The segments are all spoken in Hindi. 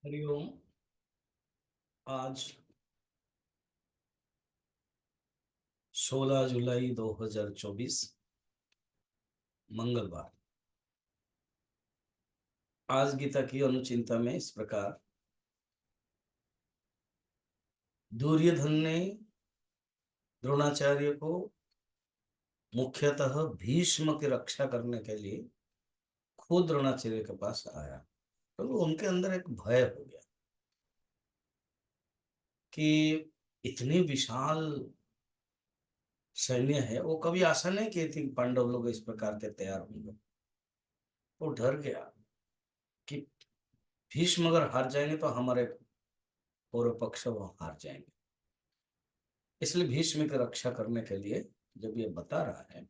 हरिओम। आज 16 जुलाई 2024 मंगलवार। आज गीता की अनुचिंता में इस प्रकार दुर्योधन ने द्रोणाचार्य को मुख्यतः भीष्म की रक्षा करने के लिए खुद द्रोणाचार्य के पास आया, तो उनके अंदर एक भय हो गया कि इतनी विशाल सैन्य है। वो कभी आशा नहीं की थी पांडव लोग इस प्रकार के तैयार होंगे। वो डर गया कि भीष्म अगर हार जाएंगे तो हमारे पूर्व पक्ष वो हार जाएंगे। इसलिए भीष्म की रक्षा करने के लिए जब ये बता रहा है,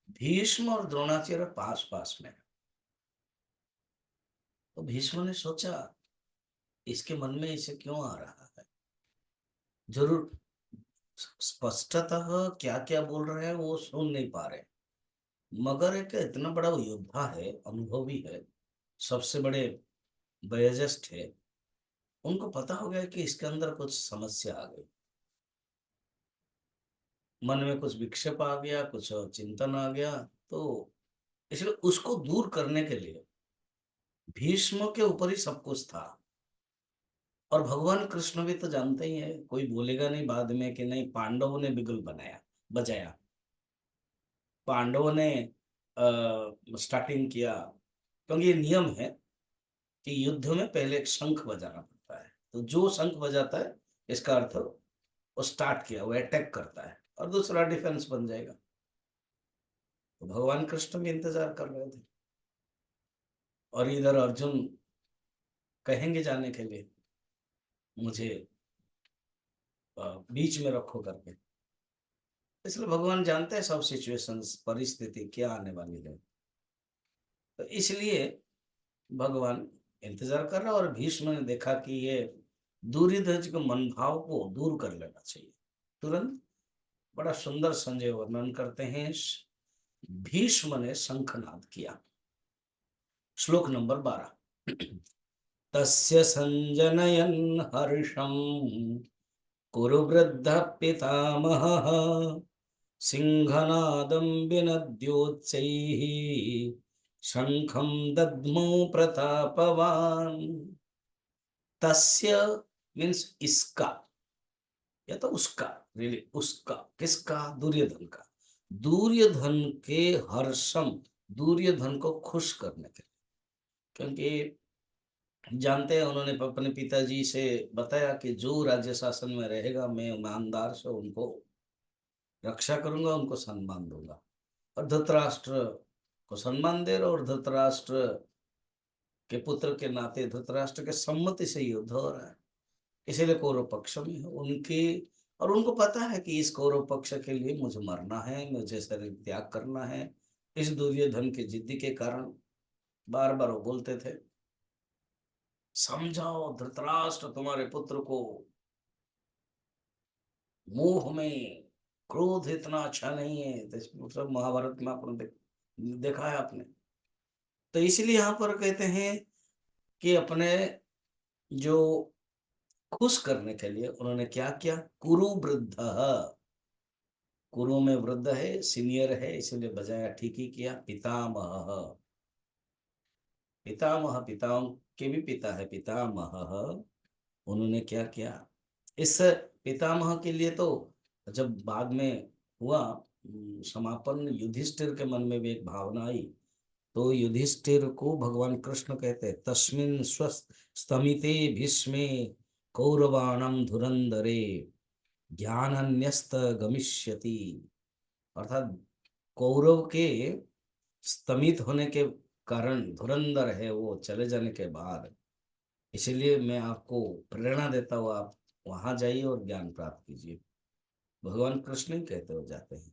भीष्म और द्रोणाचार्य पास पास में है, तो भीष्म ने सोचा इसके मन में इसे क्यों आ रहा है। जरूर स्पष्टतः क्या क्या बोल रहे हैं वो सुन नहीं पा रहे, मगर एक इतना बड़ा वो योद्धा है, अनुभवी है, सबसे बड़े वयोज्येष्ठ है, उनको पता हो गया कि इसके अंदर कुछ समस्या आ गई। मन में कुछ विक्षेप आ गया, कुछ चिंतन आ गया। तो इसलिए उसको दूर करने के लिए भीष्म के ऊपर ही सब कुछ था। और भगवान कृष्ण भी तो जानते ही है, कोई बोलेगा नहीं बाद में कि नहीं पांडवों ने बिगुल बनाया बजाया, पांडवों ने स्टार्टिंग किया। क्योंकि ये नियम है कि युद्ध में पहले एक शंख बजाना पड़ता है, तो जो शंख बजाता है इसका अर्थ वो स्टार्ट किया, वो अटैक करता है, और दूसरा डिफेंस बन जाएगा। तो भगवान कृष्ण भी इंतजार कर रहे थे, और इधर अर्जुन कहेंगे जाने के लिए मुझे बीच में रखो करके। इसलिए भगवान जानते हैं सब सिचुएशंस, परिस्थिति क्या आने वाली है, तो इसलिए भगवान इंतजार कर रहा। और भीष्म ने देखा कि ये दूरिधज के मनभाव को दूर कर लेना चाहिए, तुरंत बड़ा सुंदर संजय वर्णन करते हैं। भीष्म ने शंखनाद किया। श्लोक नंबर 12। तस्य संजनयन् हर्षं कुरु वृद्धः पितामहः सिंहनादं विनद्योच्चैः शंखं दद्मौ प्रतापवान्। तस्य मीन्स इसका, या तो उसका, रियली उसका, किसका, दुर्योधन का। दुर्योधन के हर्षम, दुर्योधन को खुश करने के लिए, क्योंकि जानते हैं उन्होंने अपने पिताजी से बताया कि जो राज्य शासन में रहेगा मैं ईमानदार से उनको रक्षा करूंगा, उनको सम्मान दूंगा। और धृतराष्ट्र को सम्मान दे रहा, और धृतराष्ट्र के पुत्र के नाते धृतराष्ट्र के सम्मति से युद्ध हो रहा है। इसीलिए कौरव पक्ष में है उनकी। और उनको पता है कि इस कौरव पक्ष के लिए मुझे मरना है, मुझे शरीर त्याग करना है। इस दुर्योधन की जिद्दी के कारण बार बार वो बोलते थे समझाओ धृतराष्ट्र तुम्हारे पुत्र को, मोह में क्रोध इतना अच्छा नहीं है। तो सब महाभारत में आपने देखा है आपने। तो इसलिए यहाँ पर कहते हैं कि अपने जो खुश करने के लिए उन्होंने क्या किया, कुरु वृद्ध, कुरु में वृद्ध है, सीनियर है, इसलिए बजाया, ठीक ही किया। पितामह, पितामह पितामह के भी पिता है, पितामह, उन्होंने क्या किया। इस पितामह के लिए तो जब बाद में हुआ समापन, युधिष्ठिर के मन में भी एक भावना आई। तो युधिष्ठिर को भगवान कृष्ण कहते हैं तस्मिन् स्तमिते भीष्मे कौरवाणम धुरंधरे ज्ञानन्यस्त गमिष्यति। अर्थात कौरव के स्तमित होने के कारण धुरंधर है वो चले जाने के बाद, इसलिए मैं आपको प्रेरणा देता हूँ, आप वहां जाइए और ज्ञान प्राप्त कीजिए। भगवान कृष्ण ही कहते हो जाते हैं।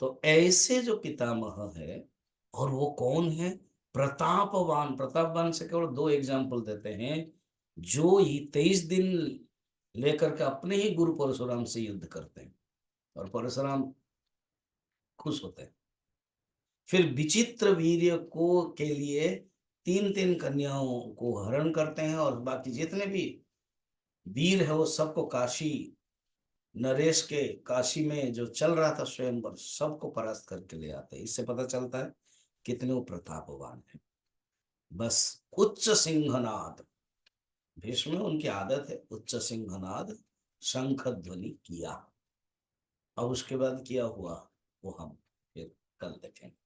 तो ऐसे जो पितामह है, और वो कौन है, प्रतापवान। प्रतापवान से केवल दो एग्जाम्पल देते हैं, जो ही 23 दिन लेकर के अपने ही गुरु परशुराम से युद्ध करते हैं, और परशुराम खुश होते हैं। फिर विचित्र वीर्य को के लिए तीन तीन कन्याओं को हरण करते हैं और बाकी जितने भी वीर है वो सबको काशी, नरेश के काशी में जो चल रहा था स्वयंवर, सबको परास्त करके ले आते हैं। इससे पता चलता है कितने वो प्रतापवान है। बस उच्च सिंहनाद, भीष्म में उनकी आदत है उच्च सिंहनाद शंख ध्वनि किया। अब उसके बाद क्या हुआ वो हम फिर कल देखेंगे।